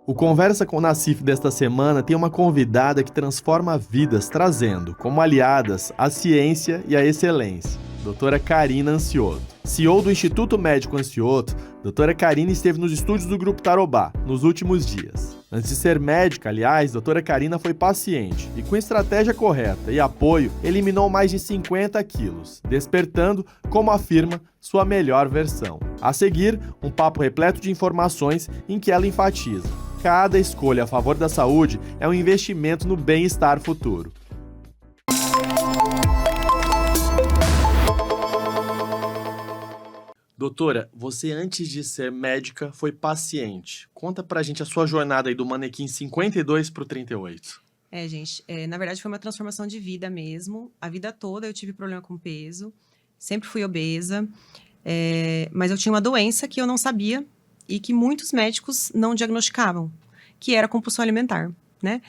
O Conversa com o Nassif desta semana tem uma convidada que transforma vidas, trazendo como aliadas a ciência e a excelência. Doutora Karina Ancioto. CEO do Instituto Médico Ancioto, doutora Karina esteve nos estúdios do Grupo Tarobá nos últimos dias. Antes de ser médica, aliás, doutora Karina foi paciente e, com estratégia correta e apoio, eliminou mais de 50 quilos, despertando, como afirma, sua melhor versão. A seguir, um papo repleto de informações em que ela enfatiza: cada escolha a favor da saúde é um investimento no bem-estar futuro. Doutora, você antes de ser médica foi paciente. Conta pra gente a sua jornada aí do manequim 52 pro 38. Gente, na verdade foi uma transformação de vida mesmo. A vida toda eu tive problema com peso, sempre fui obesa, mas eu tinha uma doença que eu não sabia e que muitos médicos não diagnosticavam, que era compulsão alimentar, né?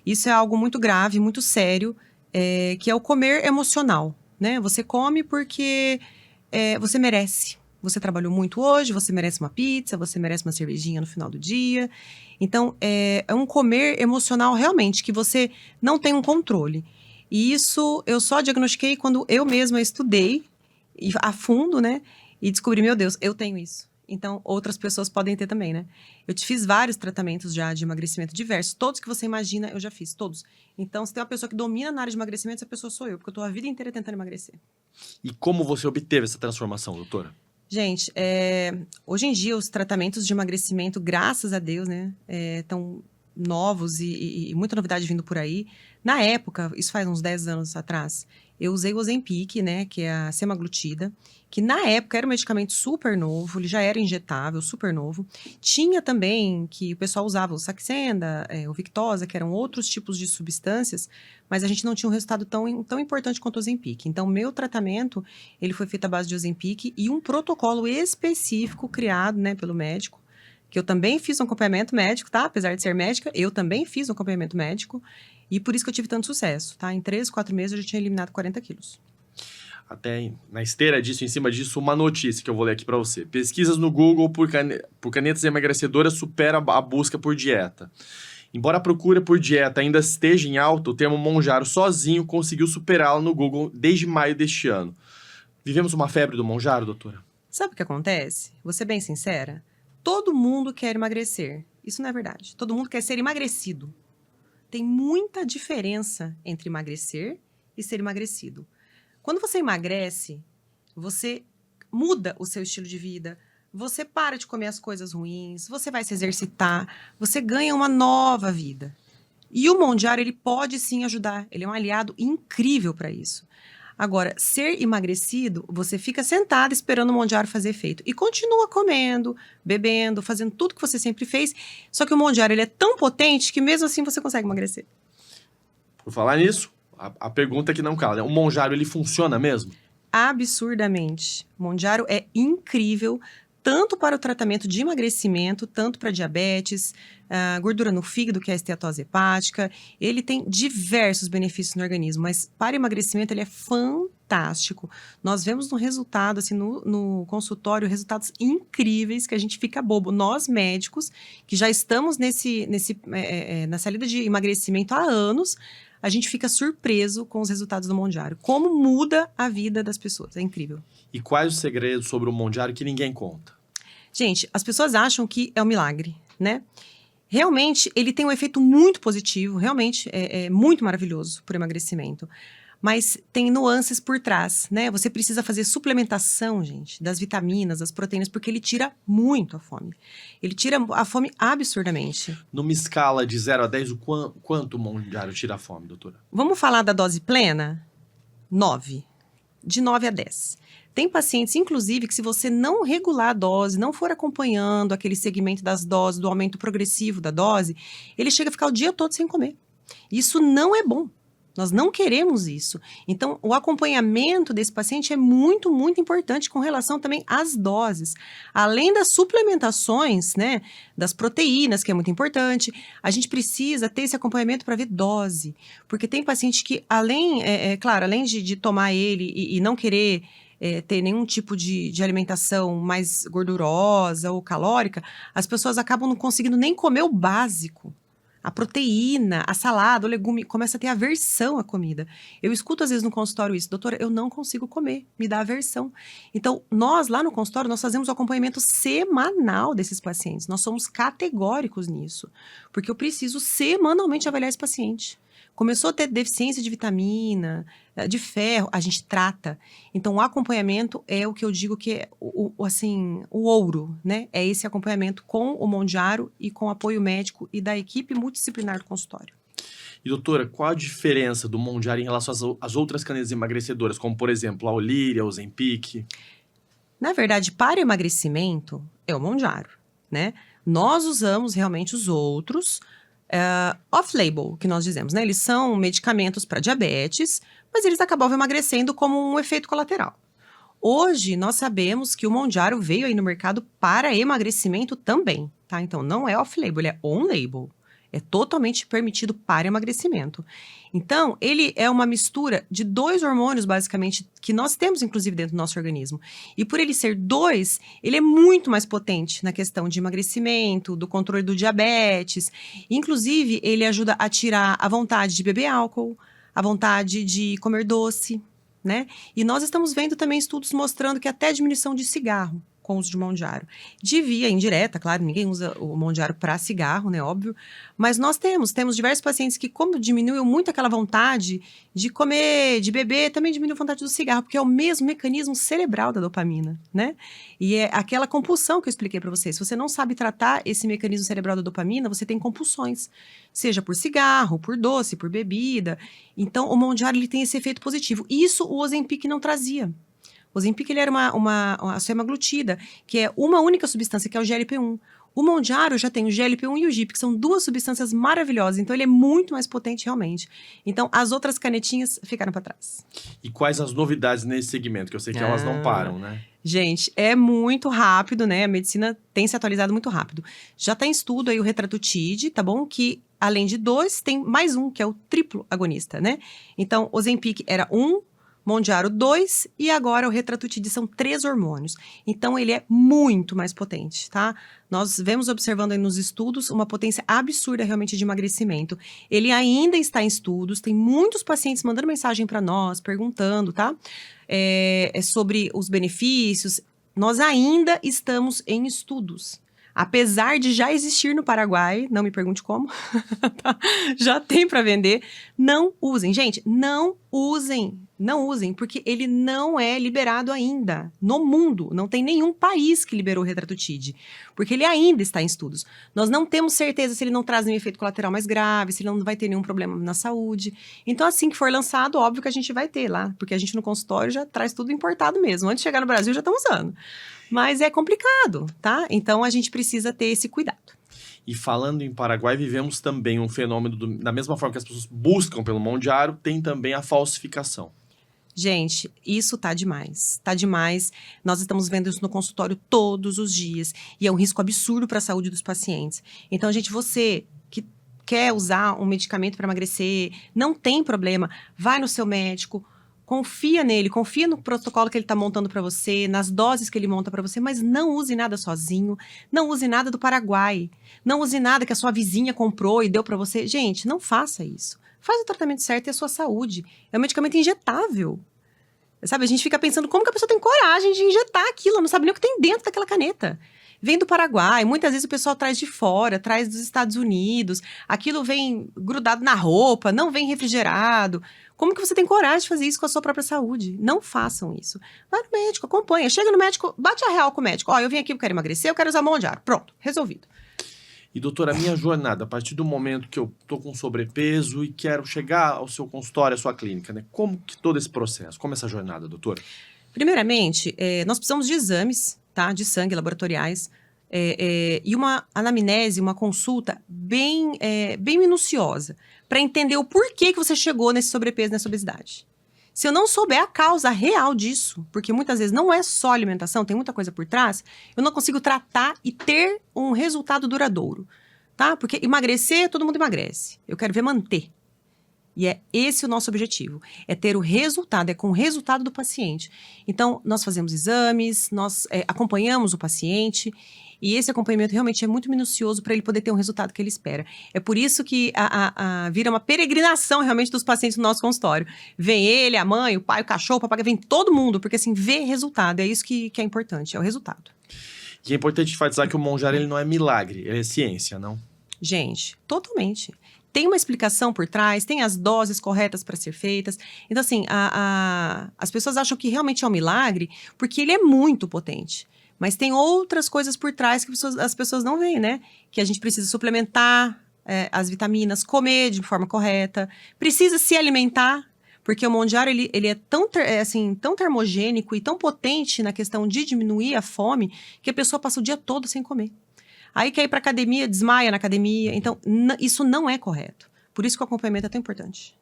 Isso é algo muito grave, muito sério, que é o comer emocional, né? Você come porque você merece. Você trabalhou muito hoje, você merece uma pizza, você merece uma cervejinha no final do dia. Então, é um comer emocional realmente, que você não tem um controle. E isso eu só diagnostiquei quando eu mesma estudei a fundo, né? E descobri, meu Deus, eu tenho isso. Então, outras pessoas podem ter também, né? Eu te fiz vários tratamentos já de emagrecimento diversos. Todos que você imagina, eu já fiz, todos. Então, se tem uma pessoa que domina na área de emagrecimento, essa pessoa sou eu, porque eu tô a vida inteira tentando emagrecer. E como você obteve essa transformação, doutora? Gente, hoje em dia os tratamentos de emagrecimento, graças a Deus, né, estão novos e muita novidade vindo por aí. Na época, isso faz uns 10 anos atrás, eu usei o Ozempic, né, que é a semaglutida, que na época era um medicamento super novo, ele já era injetável, super novo. Tinha também, que o pessoal usava o Saxenda, o Victoza, que eram outros tipos de substâncias, mas a gente não tinha um resultado tão importante quanto o Ozempic. Então, meu tratamento, ele foi feito à base de Ozempic e um protocolo específico criado, né, pelo médico, que eu também fiz um acompanhamento médico, tá? Apesar de ser médica, eu também fiz um acompanhamento médico. E por isso que eu tive tanto sucesso, tá? Em 3, 4 meses eu já tinha eliminado 40 quilos. Até na esteira disso, em cima disso, uma notícia que eu vou ler aqui pra você. Pesquisas no Google por canetas emagrecedoras supera a busca por dieta. Embora a procura por dieta ainda esteja em alta, o termo Mounjaro sozinho conseguiu superá-la no Google desde maio deste ano. Vivemos uma febre do Mounjaro, doutora? Sabe o que acontece? Vou ser bem sincera. Todo mundo quer emagrecer. Isso não é verdade. Todo mundo quer ser emagrecido. Tem muita diferença entre emagrecer e ser emagrecido. Quando você emagrece, você muda o seu estilo de vida, você para de comer as coisas ruins, você vai se exercitar, você ganha uma nova vida. E o Mounjaro, ele pode sim ajudar, ele é um aliado incrível para isso. Agora, ser emagrecido, você fica sentado esperando o Mounjaro fazer efeito. E continua comendo, bebendo, fazendo tudo que você sempre fez. Só que o Mounjaro, ele é tão potente que mesmo assim você consegue emagrecer. Por falar nisso, a pergunta que não cala, né? O Mounjaro, ele funciona mesmo? Absurdamente. O Mounjaro é incrível, tanto para o tratamento de emagrecimento, tanto para diabetes, gordura no fígado, que é a esteatose hepática. Ele tem diversos benefícios no organismo, mas para emagrecimento ele é fantástico. Nós vemos no resultado, assim, no consultório, resultados incríveis que a gente fica bobo. Nós, médicos, que já estamos nessa lida de emagrecimento há anos, a gente fica surpreso com os resultados do Mounjaro. Como muda a vida das pessoas, é incrível. E quais os segredos sobre o Mounjaro que ninguém conta? Gente, as pessoas acham que é um milagre, né? Realmente, ele tem um efeito muito positivo, realmente é muito maravilhoso para o emagrecimento. Mas tem nuances por trás, né? Você precisa fazer suplementação, gente, das vitaminas, das proteínas, porque ele tira muito a fome. Ele tira a fome absurdamente. Numa escala de 0 a 10, quanto o Mounjaro tira a fome, doutora? Vamos falar da dose plena? 9. De 9 a 10. Tem pacientes, inclusive, que se você não regular a dose, não for acompanhando aquele segmento das doses, do aumento progressivo da dose, ele chega a ficar o dia todo sem comer. Isso não é bom. Nós não queremos isso. Então, o acompanhamento desse paciente é muito, muito importante com relação também às doses. Além das suplementações, né, das proteínas, que é muito importante, a gente precisa ter esse acompanhamento para ver dose. Porque tem paciente que, além de tomar ele e não querer ter nenhum tipo de alimentação mais gordurosa ou calórica, as pessoas acabam não conseguindo nem comer o básico. A proteína, a salada, o legume, começa a ter aversão à comida. Eu escuto às vezes no consultório isso, doutora, eu não consigo comer, me dá aversão. Então, nós lá no consultório, nós fazemos o acompanhamento semanal desses pacientes. Nós somos categóricos nisso, porque eu preciso semanalmente avaliar esse paciente. Começou a ter deficiência de vitamina, de ferro, a gente trata. Então, o acompanhamento é o que eu digo que é assim, o ouro, né? É esse acompanhamento com o Mondiaro e com o apoio médico e da equipe multidisciplinar do consultório. E doutora, qual a diferença do Mondiaro em relação às outras canetas emagrecedoras, como por exemplo a Olíria, o Ozempic? Na verdade, para emagrecimento, é o Mondiaro, né? Nós usamos realmente os outros, off-label, que nós dizemos, né? Eles são medicamentos para diabetes, mas eles acabavam emagrecendo como um efeito colateral. Hoje, nós sabemos que o Mondiaro veio aí no mercado para emagrecimento também, tá? Então, não é off-label, ele é on-label. É totalmente permitido para emagrecimento. Então, ele é uma mistura de 2 hormônios, basicamente, que nós temos, inclusive, dentro do nosso organismo. E por ele ser 2, ele é muito mais potente na questão de emagrecimento, do controle do diabetes. Inclusive, ele ajuda a tirar a vontade de beber álcool, a vontade de comer doce, né? E nós estamos vendo também estudos mostrando que até diminuição de cigarro com o uso de Mondiaro. De via indireta, claro, ninguém usa o Mondiaro para cigarro, né, óbvio, mas nós temos diversos pacientes que, como diminuiu muito aquela vontade de comer, de beber, também diminuiu a vontade do cigarro, porque é o mesmo mecanismo cerebral da dopamina, né? E é aquela compulsão que eu expliquei para vocês. Se você não sabe tratar esse mecanismo cerebral da dopamina, você tem compulsões, seja por cigarro, por doce, por bebida. Então, o Mondiaro, ele tem esse efeito positivo. Isso o Ozempic não trazia. O Ozempic, ele era uma semaglutida, que é uma única substância, que é o GLP-1. O Mondiaro já tem o GLP-1 e o GIP, que são 2 substâncias maravilhosas, então ele é muito mais potente realmente. Então, as outras canetinhas ficaram para trás. E quais as novidades nesse segmento? Que eu sei que elas não param, né? Gente, é muito rápido, né? A medicina tem se atualizado muito rápido. Já está em estudo aí o Retratutide, tá bom? Que, além de 2, tem mais um, que é o triplo agonista, né? Então, o Ozempic era 1, Mondiaro 2 e agora o Retratutide são 3 hormônios. Então, ele é muito mais potente, tá? Nós vemos observando aí nos estudos uma potência absurda realmente de emagrecimento. Ele ainda está em estudos, tem muitos pacientes mandando mensagem para nós, perguntando, tá? Sobre os benefícios. Nós ainda estamos em estudos. Apesar de já existir no Paraguai, não me pergunte como, tá? Já tem para vender, não usem. Gente, não usem, porque ele não é liberado ainda no mundo. Não tem nenhum país que liberou o Retratutide, porque ele ainda está em estudos. Nós não temos certeza se ele não traz nenhum efeito colateral mais grave, se ele não vai ter nenhum problema na saúde. Então, assim que for lançado, óbvio que a gente vai ter lá, porque a gente no consultório já traz tudo importado mesmo. Antes de chegar no Brasil, já estão usando. Mas é complicado, tá? Então, a gente precisa ter esse cuidado. E falando em Paraguai, vivemos também um fenômeno, da mesma forma que as pessoas buscam pelo Mondiaro, tem também a falsificação. Gente, isso tá demais. Tá demais. Nós estamos vendo isso no consultório todos os dias. E é um risco absurdo para a saúde dos pacientes. Então, gente, você que quer usar um medicamento para emagrecer, não tem problema. Vai no seu médico. Confia nele, confia no protocolo que ele está montando para você, nas doses que ele monta para você, mas não use nada sozinho, não use nada do Paraguai, não use nada que a sua vizinha comprou e deu para você. Gente, não faça isso. Faz o tratamento certo e a sua saúde. É um medicamento injetável. Sabe, a gente fica pensando como que a pessoa tem coragem de injetar aquilo, não sabe nem o que tem dentro daquela caneta. Vem do Paraguai, muitas vezes o pessoal traz de fora, traz dos Estados Unidos, aquilo vem grudado na roupa, não vem refrigerado. Como que você tem coragem de fazer isso com a sua própria saúde? Não façam isso. Vai no médico, acompanha. Chega no médico, bate a real com o médico. Ó, eu vim aqui, eu quero emagrecer, eu quero usar Mondiaro. Pronto, resolvido. E doutora, a minha jornada, a partir do momento que eu tô com sobrepeso e quero chegar ao seu consultório, à sua clínica, né? Como que todo esse processo? Como essa jornada, doutora? Primeiramente, nós precisamos de exames, tá? De sangue, laboratoriais. E uma anamnese, uma consulta bem minuciosa, para entender o porquê que você chegou nesse sobrepeso, nessa obesidade. Se eu não souber a causa real disso, porque muitas vezes não é só alimentação, tem muita coisa por trás, eu não consigo tratar e ter um resultado duradouro, tá? Porque emagrecer, todo mundo emagrece. Eu quero ver manter. E é esse o nosso objetivo, é ter o resultado, é com o resultado do paciente. Então, nós fazemos exames, nós acompanhamos o paciente, e esse acompanhamento realmente é muito minucioso para ele poder ter um resultado que ele espera. É por isso que vira uma peregrinação realmente dos pacientes no nosso consultório. Vem ele, a mãe, o pai, o cachorro, o papagaio, vem todo mundo, porque assim, vê resultado, é isso que é importante, é o resultado. E é importante enfatizar que o Monjaro ele não é milagre, ele é ciência, não? Gente, totalmente. Tem uma explicação por trás, tem as doses corretas para ser feitas. Então, assim, as pessoas acham que realmente é um milagre porque ele é muito potente. Mas tem outras coisas por trás que as pessoas não veem, né? Que a gente precisa suplementar as vitaminas, comer de forma correta, precisa se alimentar, porque o Monjaro, ele é tão termogênico e tão potente na questão de diminuir a fome que a pessoa passa o dia todo sem comer. Aí quer ir para academia, desmaia na academia. Então, isso não é correto. Por isso que o acompanhamento é tão importante.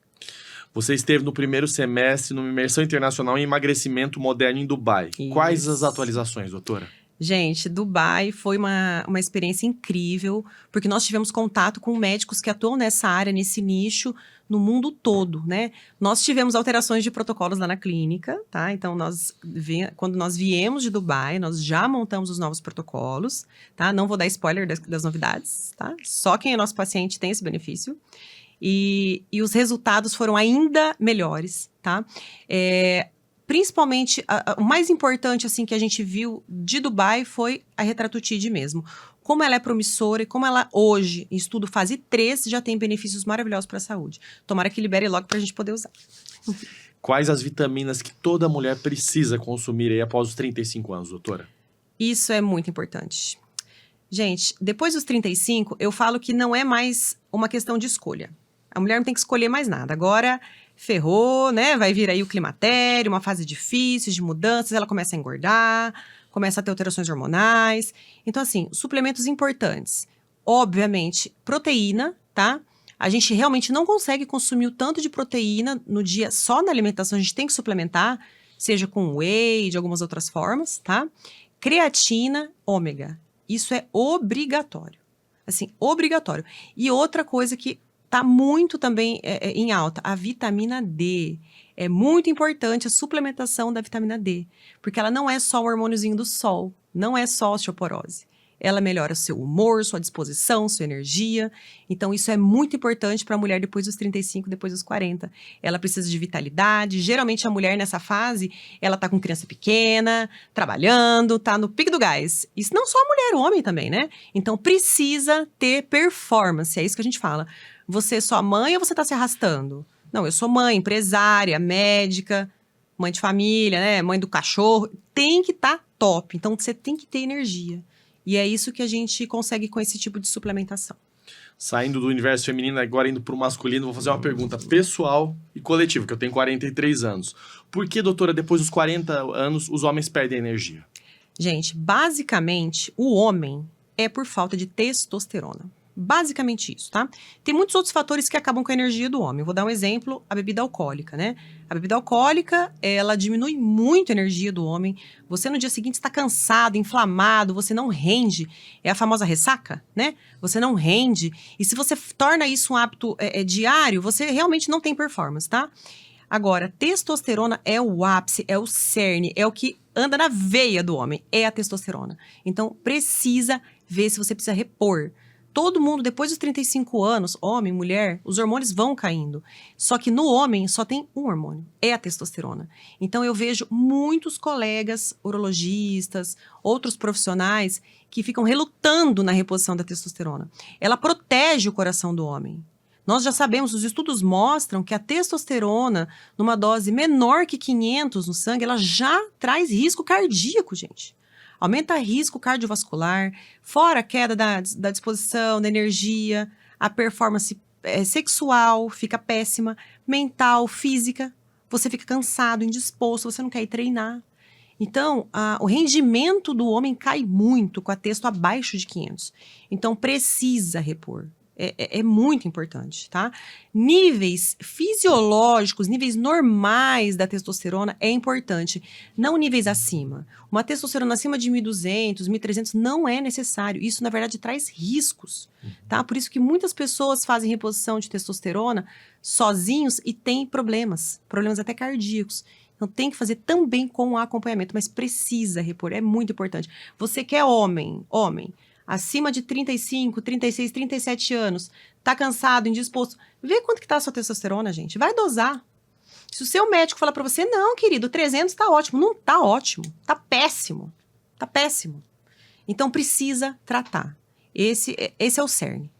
Você esteve no primeiro semestre numa imersão internacional em emagrecimento moderno em Dubai. Isso. Quais as atualizações, doutora? Gente, Dubai foi uma experiência incrível, porque nós tivemos contato com médicos que atuam nessa área, nesse nicho, no mundo todo, né? Nós tivemos alterações de protocolos lá na clínica, tá? Então, quando nós viemos de Dubai, nós já montamos os novos protocolos, tá? Não vou dar spoiler das novidades, tá? Só quem é nosso paciente tem esse benefício. E os resultados foram ainda melhores, tá? Principalmente, o mais importante, assim, que a gente viu de Dubai foi a retratutide mesmo. Como ela é promissora e como ela hoje, em estudo fase 3, já tem benefícios maravilhosos para a saúde. Tomara que libere logo para a gente poder usar. Quais as vitaminas que toda mulher precisa consumir aí após os 35 anos, doutora? Isso é muito importante. Gente, depois dos 35, eu falo que não é mais uma questão de escolha. A mulher não tem que escolher mais nada. Agora, ferrou, né? Vai vir aí o climatério, uma fase difícil de mudanças, ela começa a engordar, começa a ter alterações hormonais. Então, assim, suplementos importantes. Obviamente, proteína, tá? A gente realmente não consegue consumir o tanto de proteína no dia só na alimentação, a gente tem que suplementar, seja com whey, de algumas outras formas, tá? Creatina, ômega. Isso é obrigatório. Assim, obrigatório. E outra coisa que tá muito também em alta, a vitamina D. É muito importante a suplementação da vitamina D, porque ela não é só o hormôniozinho do sol, não é só osteoporose. Ela melhora seu humor, sua disposição, sua energia. Então, isso é muito importante para a mulher depois dos 35, depois dos 40. Ela precisa de vitalidade. Geralmente, a mulher nessa fase, ela tá com criança pequena, trabalhando, tá no pico do gás. Isso não só a mulher, o homem também, né? Então, precisa ter performance. É isso que a gente fala. Você é só mãe ou você tá se arrastando? Não, eu sou mãe, empresária, médica, mãe de família, né? Mãe do cachorro. Tem que estar top. Então, você tem que ter energia. E é isso que a gente consegue com esse tipo de suplementação. Saindo do universo feminino, agora indo para o masculino, vou fazer uma pergunta pessoal e coletiva, que eu tenho 43 anos. Por que, doutora, depois dos 40 anos, os homens perdem energia? Gente, basicamente, o homem é por falta de testosterona. Basicamente isso, tá? Tem muitos outros fatores que acabam com a energia do homem. Vou dar um exemplo, a bebida alcoólica, né? A bebida alcoólica, ela diminui muito a energia do homem. Você no dia seguinte está cansado, inflamado, você não rende. É a famosa ressaca, né? Você não rende. E se você torna isso um hábito diário, você realmente não tem performance, tá? Agora, testosterona é o ápice, é o cerne, é o que anda na veia do homem, é a testosterona. Então, precisa ver se você precisa repor. Todo mundo, depois dos 35 anos, homem, mulher, os hormônios vão caindo. Só que no homem só tem um hormônio, é a testosterona. Então eu vejo muitos colegas urologistas, outros profissionais que ficam relutando na reposição da testosterona. Ela protege o coração do homem. Nós já sabemos, os estudos mostram que a testosterona, numa dose menor que 500 no sangue, ela já traz risco cardíaco, gente. Aumenta risco cardiovascular, fora a queda da disposição, da energia, a performance sexual fica péssima, mental, física, você fica cansado, indisposto, você não quer ir treinar. Então, o rendimento do homem cai muito com a testo abaixo de 500. Então, precisa repor. É muito importante, tá? Níveis fisiológicos, níveis normais da testosterona é importante, não níveis acima. Uma testosterona acima de 1.200, 1.300 não é necessário. Isso, na verdade, traz riscos, tá? Por isso que muitas pessoas fazem reposição de testosterona sozinhos e têm problemas até cardíacos. Então, tem que fazer também com acompanhamento, mas precisa repor, é muito importante. Você que é homem, acima de 35, 36, 37 anos, tá cansado, indisposto, vê quanto que tá a sua testosterona, gente. Vai dosar. Se o seu médico falar pra você, não, querido, 300 tá ótimo. Não tá ótimo, tá péssimo. Tá péssimo. Então, precisa tratar. Esse é o cerne.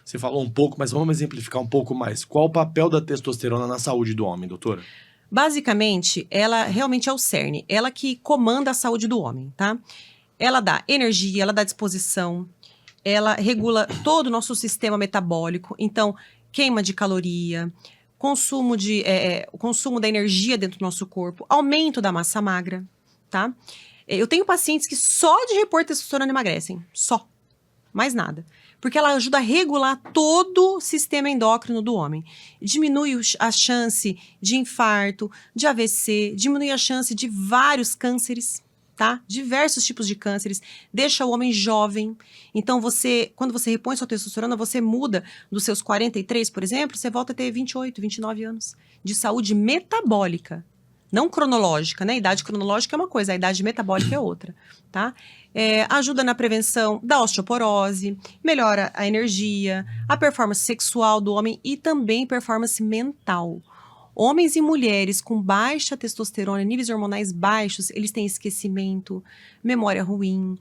Você falou um pouco, mas vamos exemplificar um pouco mais. Qual o papel da testosterona na saúde do homem, doutora? Basicamente, ela realmente é o cerne. Ela que comanda a saúde do homem, tá? Ela dá energia, ela dá disposição, ela regula todo o nosso sistema metabólico. Então, queima de caloria, o consumo da energia dentro do nosso corpo, aumento da massa magra, tá? Eu tenho pacientes que só de repor testosterona emagrecem, só, mais nada. Porque ela ajuda a regular todo o sistema endócrino do homem. Diminui a chance de infarto, de AVC, diminui a chance de vários cânceres, tá? Diversos tipos de cânceres, deixa o homem jovem. Então, quando você repõe sua testosterona, você muda dos seus 43, por exemplo, você volta a ter 28, 29 anos de saúde metabólica, não cronológica, né? A idade cronológica é uma coisa, a idade metabólica é outra, tá? Ajuda na prevenção da osteoporose, melhora a energia, a performance sexual do homem e também performance mental. Homens e mulheres com baixa testosterona, níveis hormonais baixos, eles têm esquecimento, memória ruim,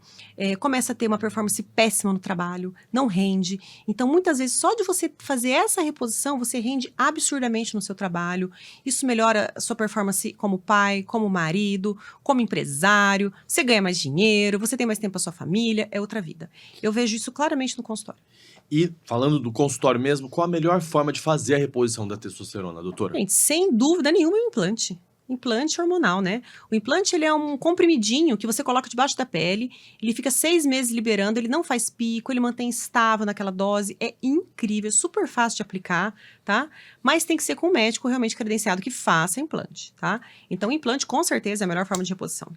começa a ter uma performance péssima no trabalho, não rende. Então, muitas vezes, só de você fazer essa reposição, você rende absurdamente no seu trabalho. Isso melhora a sua performance como pai, como marido, como empresário. Você ganha mais dinheiro, você tem mais tempo para sua família, é outra vida. Eu vejo isso claramente no consultório. E, falando do consultório mesmo, qual a melhor forma de fazer a reposição da testosterona, doutora? Gente, sem dúvida nenhuma, é um implante. Implante hormonal, né? O implante, ele é um comprimidinho que você coloca debaixo da pele, ele fica 6 meses liberando, ele não faz pico, ele mantém estável naquela dose, é incrível, é super fácil de aplicar, tá? Mas tem que ser com um médico realmente credenciado que faça implante, tá? Então, o implante, com certeza, é a melhor forma de reposição.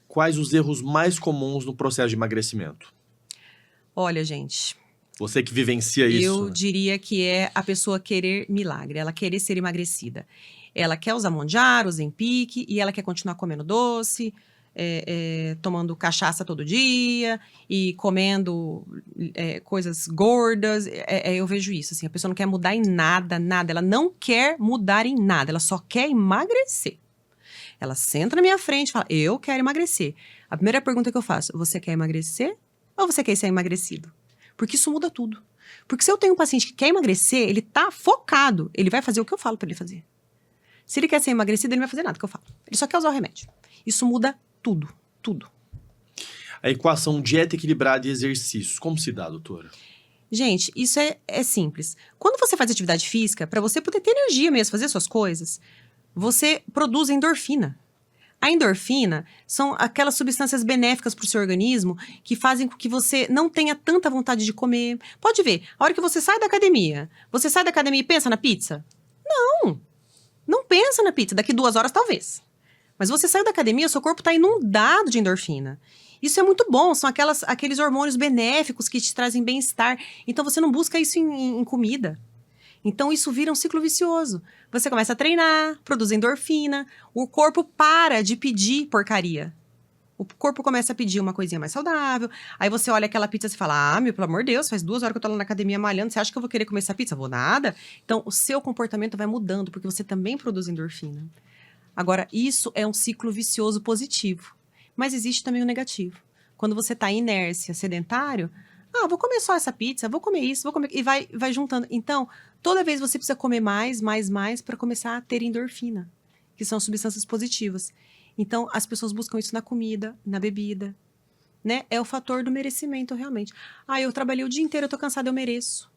Quais os erros mais comuns no processo de emagrecimento? Olha, gente... Você que vivencia isso. Eu diria que é a pessoa querer milagre, ela querer ser emagrecida. Ela quer usar Monjaro, Ozempic, e ela quer continuar comendo doce, tomando cachaça todo dia, e comendo coisas gordas. Eu vejo isso, assim, a pessoa não quer mudar em nada, nada. Ela não quer mudar em nada, ela só quer emagrecer. Ela senta na minha frente e fala, eu quero emagrecer. A primeira pergunta que eu faço, você quer emagrecer ou você quer ser emagrecido? Porque isso muda tudo. Porque se eu tenho um paciente que quer emagrecer, ele tá focado, ele vai fazer o que eu falo para ele fazer. Se ele quer ser emagrecido, ele não vai fazer nada que eu falo. Ele só quer usar o remédio. Isso muda tudo, tudo. A equação dieta equilibrada e exercícios, como se dá, doutora? Gente, isso é simples. Quando você faz atividade física, para você poder ter energia mesmo, fazer suas coisas, você produz endorfina. A endorfina são aquelas substâncias benéficas para o seu organismo que fazem com que você não tenha tanta vontade de comer. Pode ver, a hora que você sai da academia e pensa na pizza? Não pensa na pizza, daqui 2 horas talvez. Mas você saiu da academia, seu corpo está inundado de endorfina. Isso é muito bom, são aqueles hormônios benéficos que te trazem bem-estar. Então você não busca isso em comida. Então, isso vira um ciclo vicioso. Você começa a treinar, produz endorfina, o corpo para de pedir porcaria. O corpo começa a pedir uma coisinha mais saudável. Aí você olha aquela pizza e fala, pelo amor de Deus, faz 2 horas que eu tô lá na academia malhando, você acha que eu vou querer comer essa pizza? Vou nada. Então, o seu comportamento vai mudando, porque você também produz endorfina. Agora, isso é um ciclo vicioso positivo. Mas existe também o negativo. Quando você tá em inércia, sedentário, vou comer só essa pizza, vou comer isso, vou comer... E vai juntando. Então, toda vez você precisa comer mais para começar a ter endorfina, que são substâncias positivas. Então, as pessoas buscam isso na comida, na bebida, né? É o fator do merecimento, realmente. Eu trabalhei o dia inteiro, eu tô cansada, eu mereço.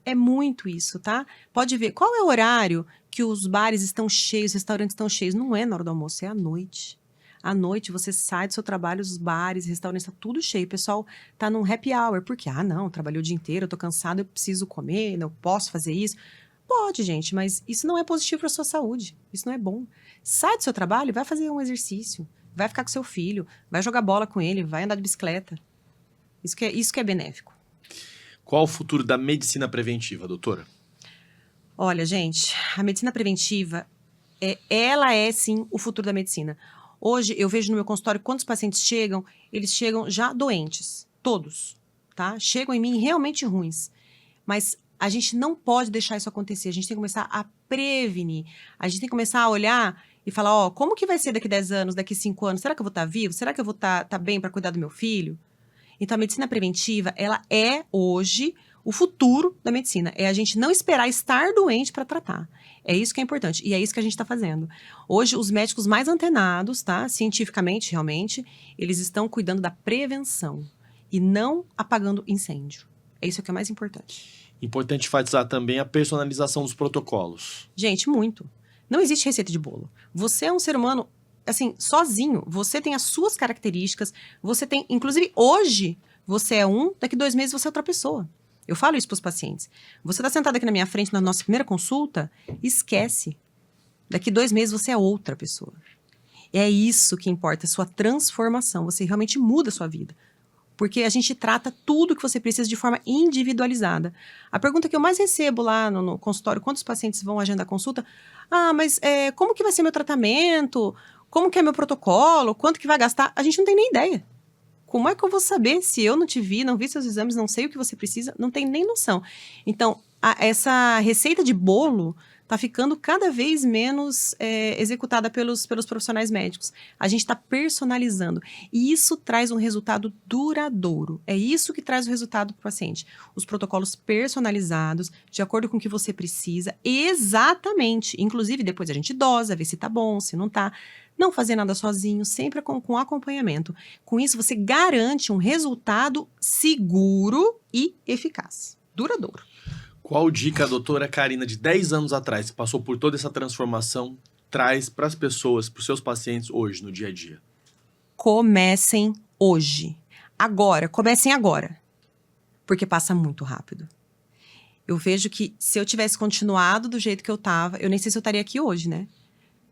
É muito isso, tá? Pode ver, qual é o horário que os bares estão cheios, os restaurantes estão cheios? Não é na hora do almoço, é à noite. À noite, você sai do seu trabalho, os bares, restaurantes, tá tudo cheio. O pessoal tá num happy hour. Por quê? Não, trabalhei o dia inteiro, eu tô cansado, eu preciso comer, não posso fazer isso. Pode, gente, mas isso não é positivo para sua saúde. Isso não é bom. Sai do seu trabalho, vai fazer um exercício. Vai ficar com seu filho, vai jogar bola com ele, vai andar de bicicleta. Isso que é benéfico. Qual o futuro da medicina preventiva, doutora? Olha, gente, a medicina preventiva, ela é sim o futuro da medicina. Hoje, eu vejo no meu consultório, quando os pacientes chegam, eles chegam já doentes. Todos, tá? Chegam em mim realmente ruins. Mas a gente não pode deixar isso acontecer. A gente tem que começar a prevenir. A gente tem que começar a olhar e falar, ó, como que vai ser daqui 10 anos, daqui 5 anos? Será que eu vou estar vivo? Será que eu vou estar bem para cuidar do meu filho? Então, a medicina preventiva, ela é hoje o futuro da medicina. É a gente não esperar estar doente para tratar. É isso que é importante. E é isso que a gente está fazendo. Hoje, os médicos mais antenados, tá? Cientificamente, realmente, eles estão cuidando da prevenção e não apagando incêndio. É isso que é mais importante. Importante enfatizar também a personalização dos protocolos. Gente, muito. Não existe receita de bolo. Você é um ser humano, assim, sozinho. Você tem as suas características. Você tem, inclusive, hoje, você é daqui 2 meses você é outra pessoa. Eu falo isso para os pacientes. Você está sentado aqui na minha frente na nossa primeira consulta, esquece. Daqui 2 meses você é outra pessoa. É isso que importa, a sua transformação. Você realmente muda a sua vida. Porque a gente trata tudo que você precisa de forma individualizada. A pergunta que eu mais recebo lá no consultório, quando os pacientes vão agendar a consulta, mas como que vai ser meu tratamento? Como que é meu protocolo? Quanto que vai gastar? A gente não tem nem ideia. Como é que eu vou saber se eu não te vi, não vi seus exames, não sei o que você precisa? Não tem nem noção. Então, essa receita de bolo está ficando cada vez menos executada pelos profissionais médicos. A gente está personalizando. E isso traz um resultado duradouro. É isso que traz o resultado para o paciente. Os protocolos personalizados, de acordo com o que você precisa, exatamente. Inclusive, depois a gente dosa, vê se está bom, se não está. Não fazer nada sozinho, sempre com acompanhamento. Com isso, você garante um resultado seguro e eficaz. Duradouro. Qual dica a doutora Karina, de 10 anos atrás, que passou por toda essa transformação, traz para as pessoas, para os seus pacientes hoje, no dia a dia? Comecem hoje. Agora, comecem agora. Porque passa muito rápido. Eu vejo que se eu tivesse continuado do jeito que eu estava, eu nem sei se eu estaria aqui hoje, né?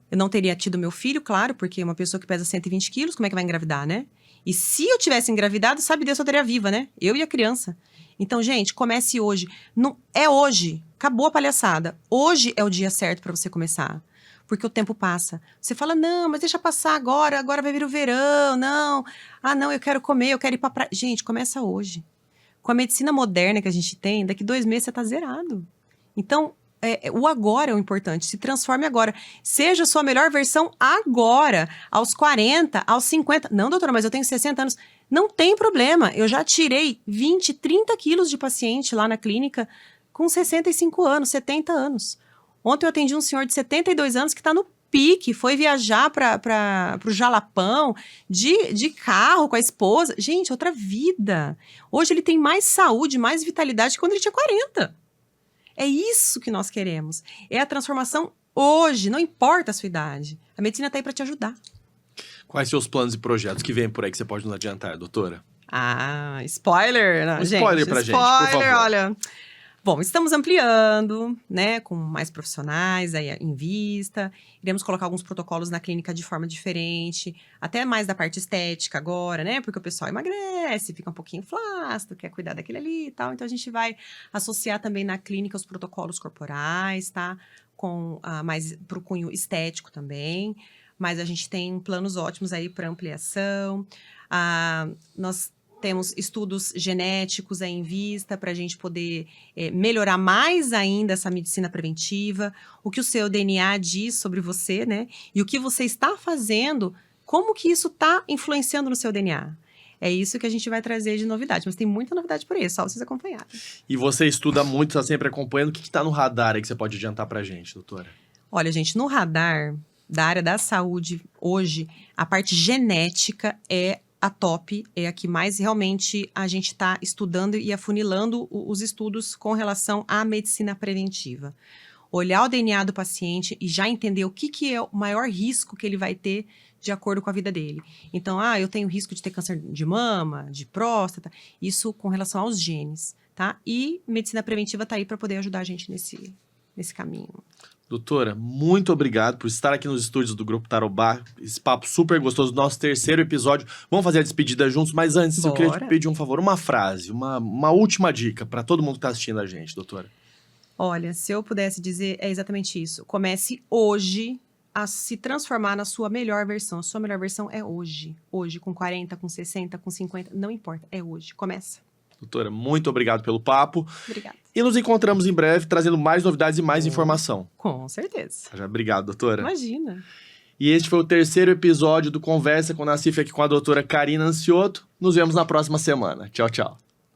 Eu não teria tido meu filho, claro, porque uma pessoa que pesa 120 quilos, como é que vai engravidar, né? E se eu tivesse engravidado, sabe Deus, eu estaria viva, né? Eu e a criança. Então, gente, comece hoje. Não, é hoje. Acabou a palhaçada. Hoje é o dia certo para você começar. Porque o tempo passa. Você fala, não, mas deixa passar agora vai vir o verão, não. Não, eu quero comer, eu quero ir pra praia. Gente, começa hoje. Com a medicina moderna que a gente tem, daqui 2 meses você tá zerado. Então, o agora é o importante. Se transforme agora. Seja a sua melhor versão agora. Aos 40, aos 50. Não, doutora, mas eu tenho 60 anos. Não tem problema. Eu já tirei 20, 30 quilos de paciente lá na clínica com 65 anos, 70 anos. Ontem eu atendi um senhor de 72 anos que está no pique. Foi viajar para o Jalapão de carro com a esposa. Gente, outra vida. Hoje ele tem mais saúde, mais vitalidade que quando ele tinha 40. É isso que nós queremos. É a transformação hoje, não importa a sua idade. A medicina está aí para te ajudar. Quais seus planos e projetos que vêm por aí que você pode nos adiantar, doutora? Spoiler, não, gente. Spoiler pra gente, por favor. Olha. Bom, estamos ampliando, né, com mais profissionais aí em vista. Iremos colocar alguns protocolos na clínica de forma diferente, até mais da parte estética agora, né, porque o pessoal emagrece, fica um pouquinho flácido, quer cuidar daquele ali e tal. Então, a gente vai associar também na clínica os protocolos corporais, tá, com mais pro cunho estético também. Mas a gente tem planos ótimos aí para ampliação. Nós temos estudos genéticos aí em vista para a gente poder melhorar mais ainda essa medicina preventiva, o que o seu DNA diz sobre você, né? E o que você está fazendo, como que isso está influenciando no seu DNA. É isso que a gente vai trazer de novidade, mas tem muita novidade por aí, só vocês acompanharem. E você estuda muito, está sempre acompanhando. O que está no radar aí que você pode adiantar para a gente, doutora? Olha, gente, no radar da área da saúde, hoje, a parte genética é a top, é a que mais realmente a gente está estudando e afunilando os estudos com relação à medicina preventiva. olhar o DNA do paciente e já entender o que é o maior risco que ele vai ter de acordo com a vida dele. Então, eu tenho risco de ter câncer de mama, de próstata, isso com relação aos genes, tá? E medicina preventiva tá aí para poder ajudar a gente nesse caminho. Doutora, muito obrigado por estar aqui nos estúdios do Grupo Tarobá. Esse papo super gostoso, nosso terceiro episódio. Vamos fazer a despedida juntos, mas antes eu queria te pedir um favor, uma frase, uma última dica para todo mundo que está assistindo a gente, doutora. Olha, se eu pudesse dizer, é exatamente isso. Comece hoje a se transformar na sua melhor versão. A sua melhor versão é hoje. Hoje, com 40, com 60, com 50, não importa, é hoje. Começa. Doutora, muito obrigado pelo papo. Obrigada. E nos encontramos em breve, trazendo mais novidades e mais informação. Com certeza. Obrigado, doutora. Imagina. E este foi o terceiro episódio do Conversa com Nassif aqui com a doutora Karina Ancioto. Nos vemos na próxima semana. Tchau, tchau.